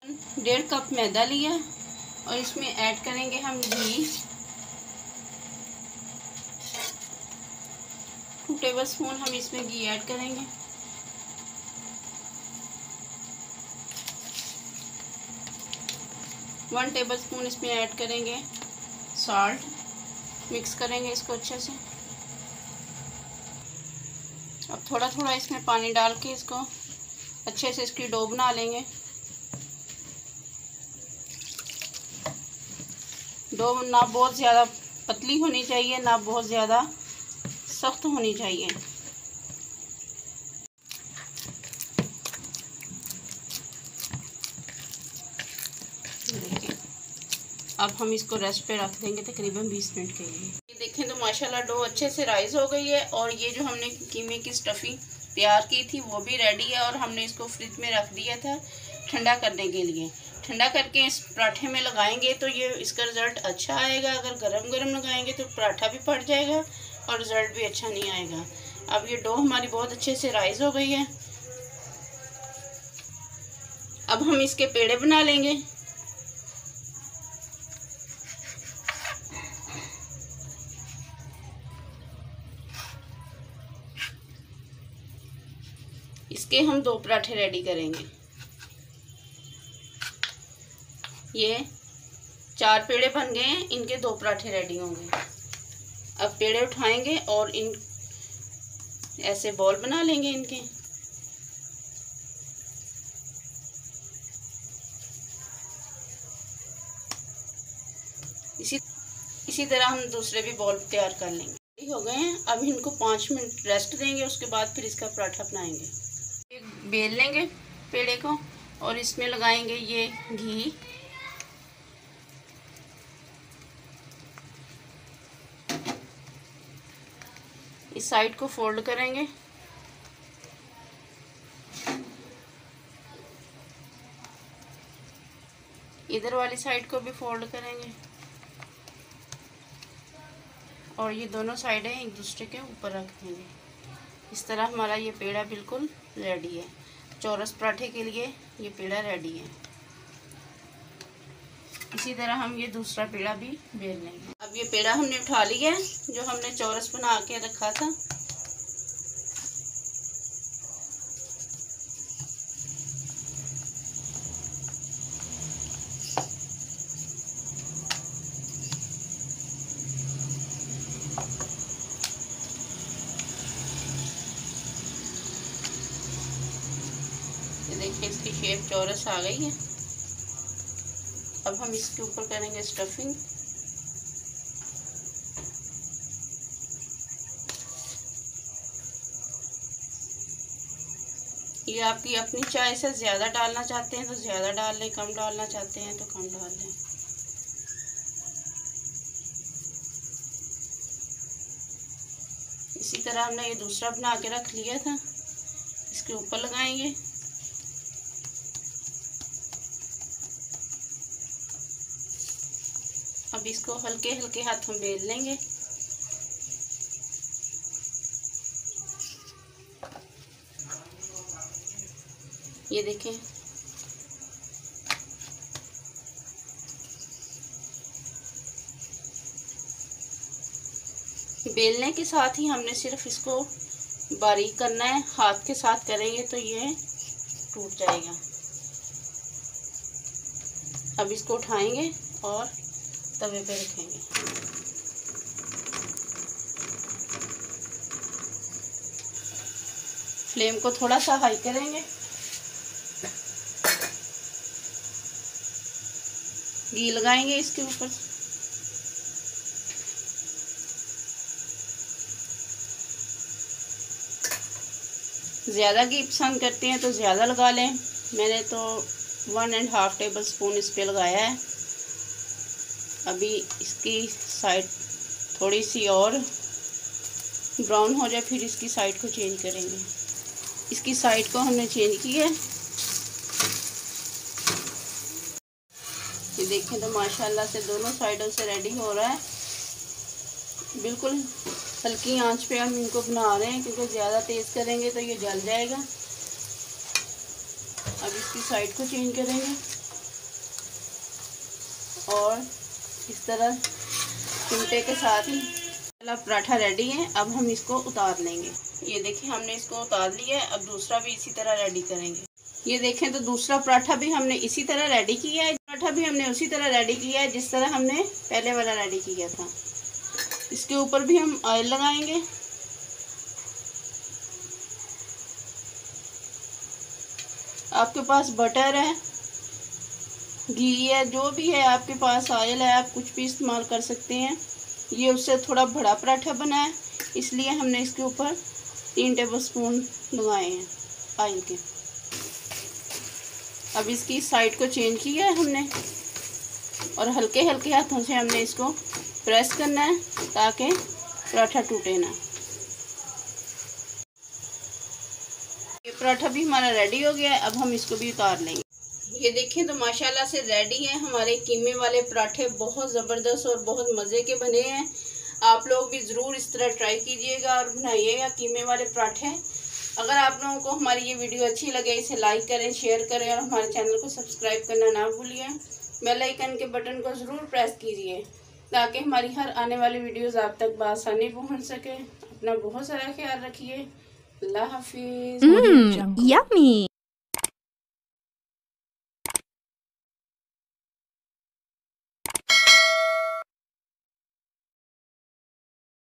1.5 cup मैदा लिया और इसमें ऐड करेंगे हम घी 2 टेबलस्पून हम इसमें घी ऐड करेंगे। वन टेबलस्पून इसमें ऐड करेंगे सॉल्ट। मिक्स करेंगे इसको अच्छे से। अब थोड़ा थोड़ा इसमें पानी डाल के इसको अच्छे से इसकी डो बना लेंगे। डो ना बहुत ज़्यादा पतली होनी चाहिए, ना बहुत ज़्यादा सख्त होनी चाहिए। देखिए, अब हम इसको रेस्ट पे रख देंगे तकरीबन 20 मिनट के लिए। ये देखें तो माशाल्लाह डो अच्छे से राइज हो गई है और ये जो हमने कीमे की स्टफिंग तैयार की थी वो भी रेडी है और हमने इसको फ्रिज में रख दिया था ठंडा करने के लिए। ठंडा करके इस पराठे में लगाएंगे तो ये इसका रिज़ल्ट अच्छा आएगा। अगर गरम गरम लगाएंगे तो पराठा भी फट जाएगा और रिज़ल्ट भी अच्छा नहीं आएगा। अब ये डो हमारी बहुत अच्छे से राइज हो गई है। अब हम इसके पेड़े बना लेंगे। इसके हम 2 पराठे रेडी करेंगे। ये 4 पेड़े बन गए हैं, इनके 2 पराठे रेडी होंगे। अब पेड़े उठाएंगे और इन ऐसे बॉल बना लेंगे इनके। इसी तरह हम दूसरे भी बॉल तैयार कर लेंगे। हो गए हैं। अब इनको 5 मिनट रेस्ट देंगे, उसके बाद फिर इसका पराठा बनाएंगे। बेल लेंगे पेड़े को और इसमें लगाएंगे ये घी। इस साइड को फोल्ड करेंगे। इधर वाली साइड को भी फोल्ड करेंगे और ये दोनों साइडें एक दूसरे के ऊपर रख देंगे। इस तरह हमारा ये पेड़ा बिल्कुल रेडी है। चौरस पराठे के लिए ये पेड़ा रेडी है। इसी तरह हम ये दूसरा पेड़ा भी बेल लेंगे। अब ये पेड़ा हमने उठा लिया है जो हमने चौरस बना के रखा था। देखिए इसकी शेप चौरस आ गई है। अब हम इसके ऊपर करेंगे स्टफिंग। ये आपकी अपनी चॉइस है, ज़्यादा डालना चाहते हैं तो ज़्यादा डाल लें, कम डालना चाहते हैं तो कम डाल लें। इसी तरह हमने ये दूसरा बना के रख लिया था, इसके ऊपर लगाएंगे। अब इसको हल्के हल्के हाथ में बेल लेंगे। ये देखें बेलने के साथ ही हमने सिर्फ इसको बारीक करना है। हाथ के साथ करेंगे तो ये टूट जाएगा। अब इसको उठाएंगे और तवे पे रखेंगे। फ्लेम को थोड़ा सा हाई करेंगे। घी लगाएंगे इसके ऊपर। ज़्यादा घी पसंद करते हैं तो ज़्यादा लगा लें। मैंने तो 1.5 टेबलस्पून इस पे लगाया है। अभी इसकी साइड थोड़ी सी और ब्राउन हो जाए फिर इसकी साइड को चेंज करेंगे। इसकी साइड को हमने चेंज किया है। ये देखें तो माशाल्लाह से दोनों साइडों से रेडी हो रहा है। बिल्कुल हल्की आंच पे हम इनको बना रहे हैं क्योंकि ज़्यादा तेज़ करेंगे तो ये जल जाएगा। अब इसकी साइड को चेंज करेंगे। और इस तरह चिमटे के साथ ही पराठा रेडी है। अब हम इसको उतार लेंगे। ये देखिए हमने इसको उतार लिया है। अब दूसरा भी इसी तरह रेडी करेंगे। ये देखें तो दूसरा पराठा भी हमने इसी तरह रेडी किया है। पराठा भी हमने उसी तरह रेडी किया है जिस तरह हमने पहले वाला रेडी किया था। इसके ऊपर भी हम ऑयल लगाएंगे। आपके पास बटर है, घी है, जो भी है आपके पास, ऑयल है, आप कुछ भी इस्तेमाल कर सकते हैं। ये उससे थोड़ा बड़ा पराठा बना है, इसलिए हमने इसके ऊपर 3 टेबलस्पून लगाए हैं ऑयल के। अब इसकी साइड को चेंज किया है हमने और हल्के हल्के हाथों से हमने इसको प्रेस करना है ताकि पराठा टूटे ना। ये पराठा भी हमारा रेडी हो गया है। अब हम इसको भी उतार लेंगे। ये देखें तो माशाल्लाह से रेडी है हमारे कीमे वाले पराठे। बहुत ज़बरदस्त और बहुत मज़े के बने हैं। आप लोग भी ज़रूर इस तरह ट्राई कीजिएगा और बनाइएगा कीमे वाले पराठे। अगर आप लोगों को हमारी ये वीडियो अच्छी लगे इसे लाइक करें, शेयर करें और हमारे चैनल को सब्सक्राइब करना ना भूलिए। बेल आइकन के बटन को ज़रूर प्रेस कीजिए ताकि हमारी हर आने वाली वीडियोज़ आप तक बआसानी पहुँच सके। अपना बहुत सारा ख्याल रखिए। अल्लाह हाफिज़। यम्मी।